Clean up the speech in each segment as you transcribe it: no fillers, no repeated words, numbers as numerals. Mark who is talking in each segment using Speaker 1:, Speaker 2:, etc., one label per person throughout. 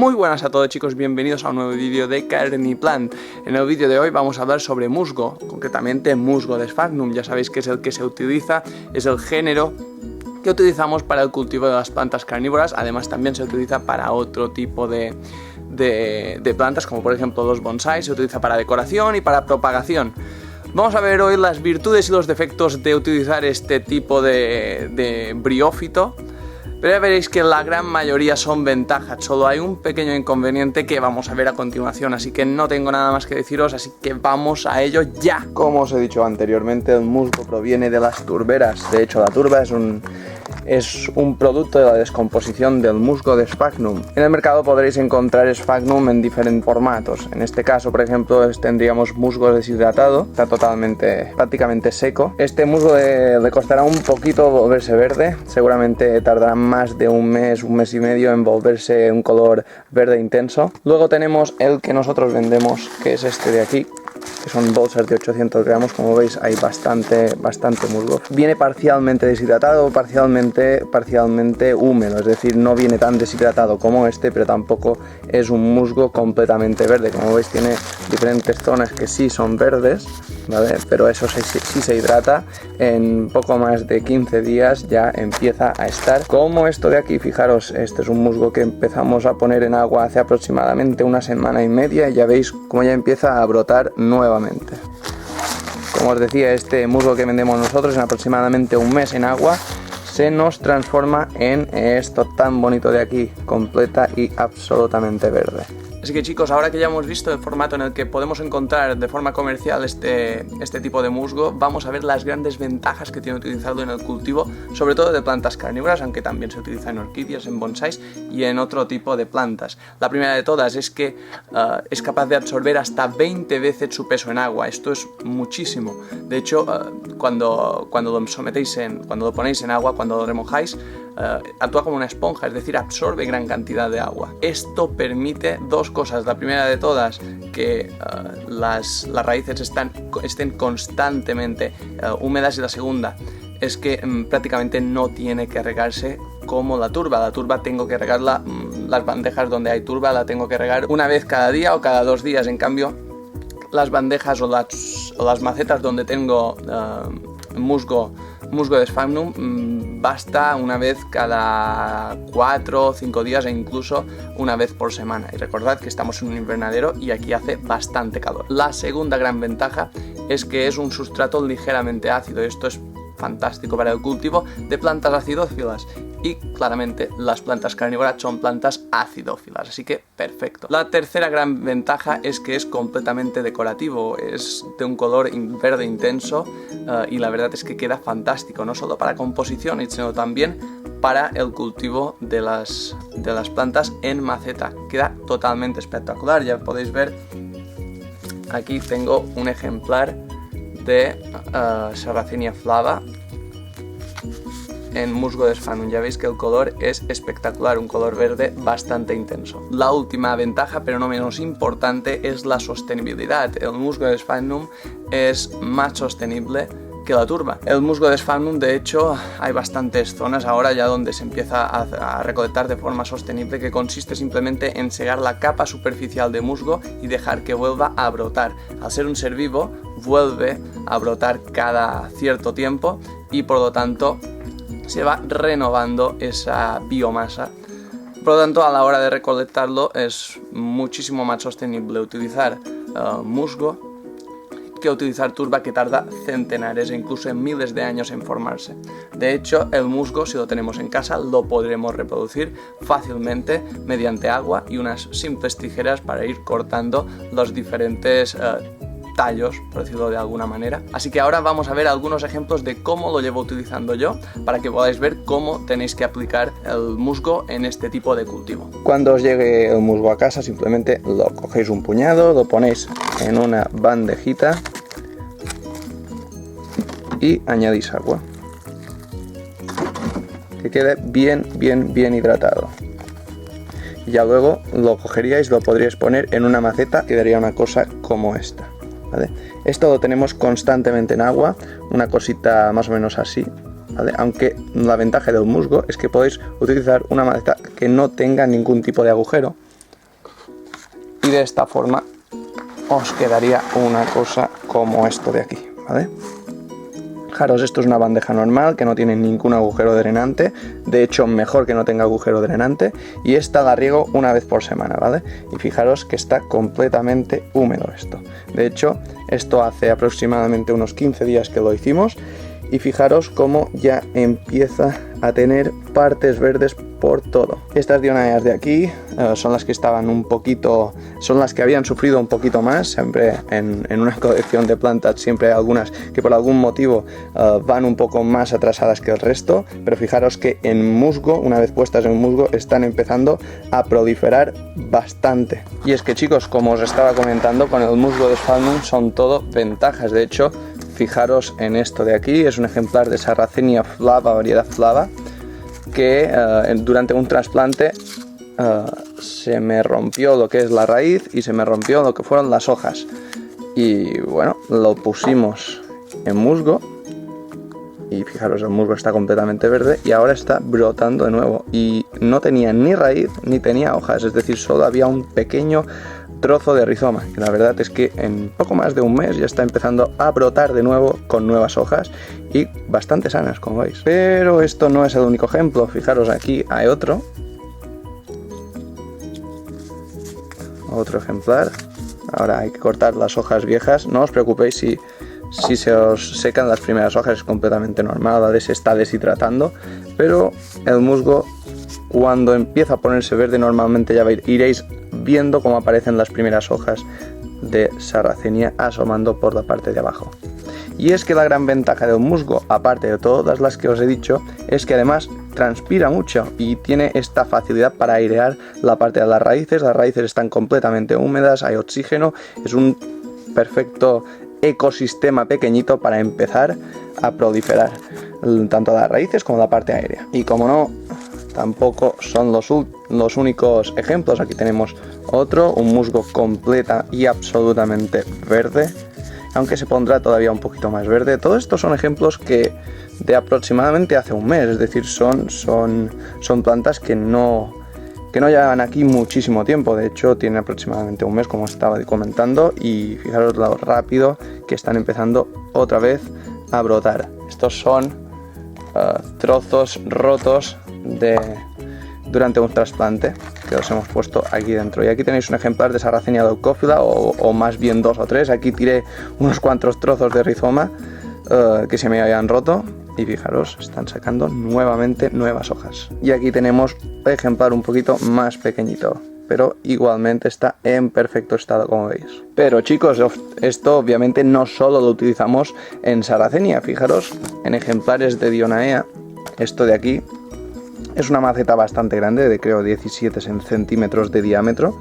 Speaker 1: Muy buenas a todos chicos, bienvenidos a un nuevo vídeo de Carniplant. En el vídeo de hoy vamos a hablar sobre musgo, concretamente musgo de Sphagnum. Ya sabéis que es el que se utiliza, es el género que utilizamos para el cultivo de las plantas carnívoras. Además también se utiliza para otro tipo de plantas, como por ejemplo los bonsái, se utiliza para decoración y para propagación. Vamos a ver hoy las virtudes y los defectos de utilizar este tipo de briófito. Pero ya veréis que la gran mayoría son ventajas, solo hay un pequeño inconveniente que vamos a ver a continuación, así que no tengo nada más que deciros, así que vamos a ello ya. Como os he dicho anteriormente, el musgo proviene de las turberas. De hecho, la turba es un producto de la descomposición del musgo de Sphagnum. En el mercado podréis encontrar Sphagnum en diferentes formatos. En este caso, por ejemplo, tendríamos musgo deshidratado, está prácticamente seco. Este musgo le costará un poquito volverse verde, seguramente tardará más de un mes y medio en volverse un color verde intenso. Luego tenemos el que nosotros vendemos, que es este de aquí, que son bolsas de 800 gramos, como veis hay bastante musgo. Viene parcialmente deshidratado, parcialmente húmedo, es decir, no viene tan deshidratado como este, pero tampoco es un musgo completamente verde. Como veis tiene diferentes zonas que sí son verdes, ¿vale? Pero eso sí se hidrata, en poco más de 15 días ya empieza a estar como esto de aquí. Fijaros, este es un musgo que empezamos a poner en agua hace aproximadamente una semana y media y ya veis cómo ya empieza a brotar nuevamente. Como os decía, este musgo que vendemos nosotros en aproximadamente un mes en agua se nos transforma en esto tan bonito de aquí, completa y absolutamente verde. Así que chicos, ahora que ya hemos visto el formato en el que podemos encontrar de forma comercial este tipo de musgo, vamos a ver las grandes ventajas que tiene utilizarlo en el cultivo, sobre todo de plantas carnívoras, aunque también se utiliza en orquídeas, en bonsáis y en otro tipo de plantas. La primera de todas es que es capaz de absorber hasta 20 veces su peso en agua. Esto es muchísimo. De hecho, cuando lo ponéis en agua, cuando lo remojáis, actúa como una esponja, es decir, absorbe gran cantidad de agua. Esto permite dos cosas. La primera de todas, que las raíces estén constantemente húmedas, y la segunda es que prácticamente no tiene que regarse como la turba. La turba tengo que regarla, las bandejas donde hay turba la tengo que regar una vez cada día o cada 2 días. En cambio, las bandejas o las macetas donde tengo musgo de Sphagnum, basta una vez cada 4 o 5 días e incluso una vez por semana. Y recordad que estamos en un invernadero y aquí hace bastante calor. La segunda gran ventaja es que es un sustrato ligeramente ácido. Esto es fantástico para el cultivo de plantas acidófilas. Y claramente las plantas carnívoras son plantas acidófilas, así que perfecto. La tercera gran ventaja es que es completamente decorativo, es de un color verde intenso y la verdad es que queda fantástico, no solo para composición, sino también para el cultivo de las plantas en maceta. Queda totalmente espectacular. Ya podéis ver, aquí tengo un ejemplar de Sarracenia flava en musgo de Sphagnum. Ya veis que el color es espectacular, un color verde bastante intenso. La última ventaja, pero no menos importante, es la sostenibilidad. El musgo de Sphagnum es más sostenible que la turba. El musgo de Sphagnum, de hecho, hay bastantes zonas ahora ya donde se empieza a recolectar de forma sostenible, que consiste simplemente en segar la capa superficial de musgo y dejar que vuelva a brotar. Al ser un ser vivo, vuelve a brotar cada cierto tiempo y por lo tanto se va renovando esa biomasa. Por lo tanto, a la hora de recolectarlo es muchísimo más sostenible utilizar musgo que utilizar turba, que tarda centenares e incluso en miles de años en formarse. De hecho, el musgo, si lo tenemos en casa, lo podremos reproducir fácilmente mediante agua y unas simples tijeras para ir cortando los diferentes tallos, por decirlo de alguna manera. Así que ahora vamos a ver algunos ejemplos de cómo lo llevo utilizando yo, para que podáis ver cómo tenéis que aplicar el musgo en este tipo de cultivo. Cuando os llegue el musgo a casa, simplemente lo cogéis un puñado, lo ponéis en una bandejita y añadís agua, que quede bien hidratado. Y ya luego lo cogeríais, lo podríais poner en una maceta, quedaría una cosa como esta, ¿vale? Esto lo tenemos constantemente en agua, una cosita más o menos así, ¿vale? Aunque la ventaja del musgo es que podéis utilizar una maceta que no tenga ningún tipo de agujero, y de esta forma os quedaría una cosa como esto de aquí, ¿vale? Fijaros, esto es una bandeja normal que no tiene ningún agujero drenante, de hecho mejor que no tenga agujero drenante, y esta la riego una vez por semana, ¿vale? Y fijaros que está completamente húmedo esto. De hecho, esto hace aproximadamente unos 15 días que lo hicimos, y fijaros cómo ya empieza a tener partes verdes por todo. Estas dionaeas de aquí son las que estaban un poquito, son las que habían sufrido un poquito más. Siempre en una colección de plantas siempre hay algunas que por algún motivo van un poco más atrasadas que el resto, pero fijaros que en musgo, una vez puestas en musgo, están empezando a proliferar bastante. Y es que, chicos, como os estaba comentando, con el musgo de Sphagnum son todo ventajas. De hecho, fijaros en esto de aquí, es un ejemplar de Sarracenia flava, variedad flava, que durante un trasplante se me rompió lo que es la raíz y se me rompió lo que fueron las hojas. Y bueno, lo pusimos en musgo y fijaros, el musgo está completamente verde y ahora está brotando de nuevo. Y no tenía ni raíz ni tenía hojas, es decir, solo había un pequeño trozo de rizoma, que la verdad es que en poco más de un mes ya está empezando a brotar de nuevo con nuevas hojas y bastante sanas, como veis. Pero esto no es el único ejemplo, fijaros, aquí hay otro ejemplar. Ahora hay que cortar las hojas viejas, no os preocupéis si se os secan las primeras hojas, es completamente normal, ¿vale? Se está deshidratando, pero el musgo, cuando empieza a ponerse verde, normalmente ya iréis viendo cómo aparecen las primeras hojas de Sarracenia asomando por la parte de abajo. Y es que la gran ventaja del musgo, aparte de todas las que os he dicho, es que además transpira mucho y tiene esta facilidad para airear la parte de las raíces. Las raíces están completamente húmedas, hay oxígeno, es un perfecto ecosistema pequeñito para empezar a proliferar tanto las raíces como la parte aérea. Y como no, tampoco son los únicos ejemplos. Aquí tenemos otro, un musgo completa y absolutamente verde, aunque se pondrá todavía un poquito más verde. Todos estos son ejemplos que de aproximadamente hace un mes, es decir, son plantas que no llevan aquí muchísimo tiempo. De hecho, tienen aproximadamente un mes, como estaba comentando, y fijaros lo rápido que están empezando otra vez a brotar. Estos son trozos rotos durante un trasplante que los hemos puesto aquí dentro. Y aquí tenéis un ejemplar de Sarracenia leucófila, o más bien 2 o 3. Aquí tiré unos cuantos trozos de rizoma que se me habían roto y fijaros, están sacando nuevamente nuevas hojas. Y aquí tenemos un ejemplar un poquito más pequeñito, pero igualmente está en perfecto estado, como veis. Pero chicos, esto obviamente no solo lo utilizamos en Sarracenia. Fijaros en ejemplares de Dionaea. Esto de aquí es una maceta bastante grande, de creo 17 centímetros de diámetro.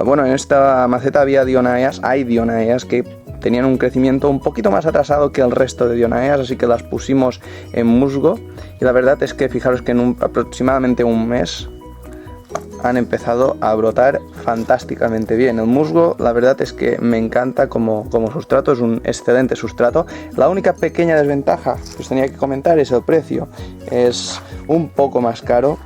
Speaker 1: Bueno, en esta maceta hay dionaeas que tenían un crecimiento un poquito más atrasado que el resto de dionaeas, así que las pusimos en musgo. Y la verdad es que fijaros que en aproximadamente un mes han empezado a brotar fantásticamente bien. El musgo, la verdad es que me encanta como sustrato, es un excelente sustrato. La única pequeña desventaja que os tenía que comentar es el precio. Es un poco más caro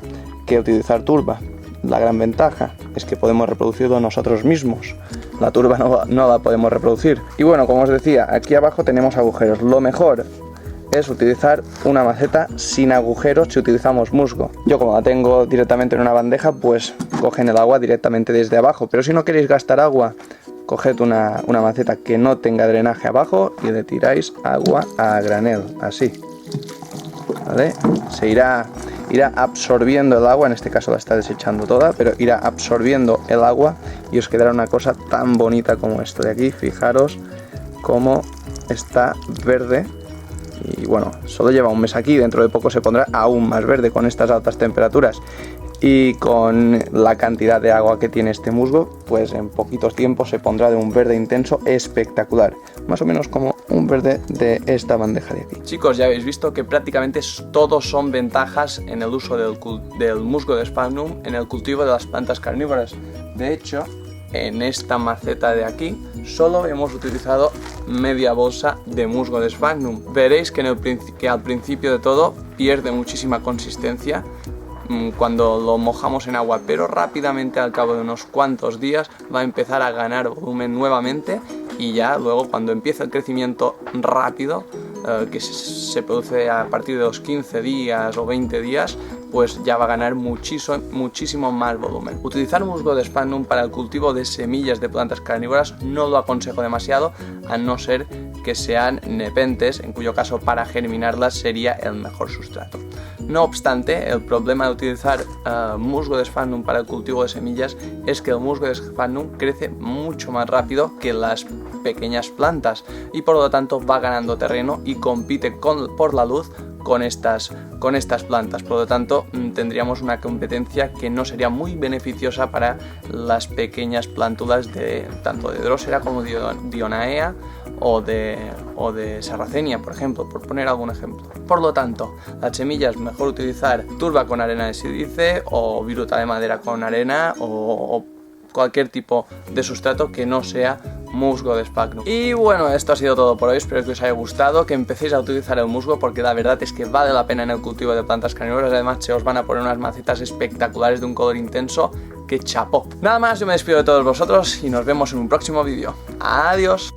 Speaker 1: que utilizar turba. La gran ventaja es que podemos reproducirlo nosotros mismos. La turba no la podemos reproducir. Y bueno, como os decía, aquí abajo tenemos agujeros. Lo mejor es utilizar una maceta sin agujeros si utilizamos musgo. Yo, como la tengo directamente en una bandeja, pues cogen el agua directamente desde abajo. Pero si no queréis gastar agua, coged una maceta que no tenga drenaje abajo y le tiráis agua a granel, así, ¿vale? Se irá absorbiendo el agua, en este caso la está desechando toda, pero irá absorbiendo el agua y os quedará una cosa tan bonita como esto de aquí. Fijaros cómo está verde. Y bueno, solo lleva un mes aquí, dentro de poco se pondrá aún más verde con estas altas temperaturas y con la cantidad de agua que tiene este musgo, pues en poquitos tiempos se pondrá de un verde intenso espectacular, más o menos como un verde de esta bandeja de aquí. Chicos, ya habéis visto que prácticamente todos son ventajas en el uso del musgo de Sphagnum en el cultivo de las plantas carnívoras. De hecho, en esta maceta de aquí solo hemos utilizado media bolsa de musgo de Sphagnum. Veréis que al principio de todo pierde muchísima consistencia, cuando lo mojamos en agua, pero rápidamente al cabo de unos cuantos días va a empezar a ganar volumen nuevamente y ya luego cuando empieza el crecimiento rápido, que se produce a partir de los 15 días o 20 días, pues ya va a ganar muchísimo más volumen. Utilizar musgo de sphagnum para el cultivo de semillas de plantas carnívoras no lo aconsejo demasiado, a no ser que sean nepentes, en cuyo caso para germinarlas sería el mejor sustrato. No obstante, el problema de utilizar musgo de sphagnum para el cultivo de semillas es que el musgo de sphagnum crece mucho más rápido que las pequeñas plantas y por lo tanto va ganando terreno y compite por la luz con estas plantas. Por lo tanto, tendríamos una competencia que no sería muy beneficiosa para las pequeñas plántulas tanto de Drosera como de Dionaea o de Sarracenia, por ejemplo, por poner algún ejemplo. Por lo tanto, las semillas mejor utilizar turba con arena de sílice o viruta de madera con arena o cualquier tipo de sustrato que no sea musgo de sphagnum. Y bueno, esto ha sido todo por hoy, espero que os haya gustado, que empecéis a utilizar el musgo porque la verdad es que vale la pena en el cultivo de plantas carnívoras, además se os van a poner unas macetas espectaculares de un color intenso que chapó. Nada más, yo me despido de todos vosotros y nos vemos en un próximo vídeo. Adiós.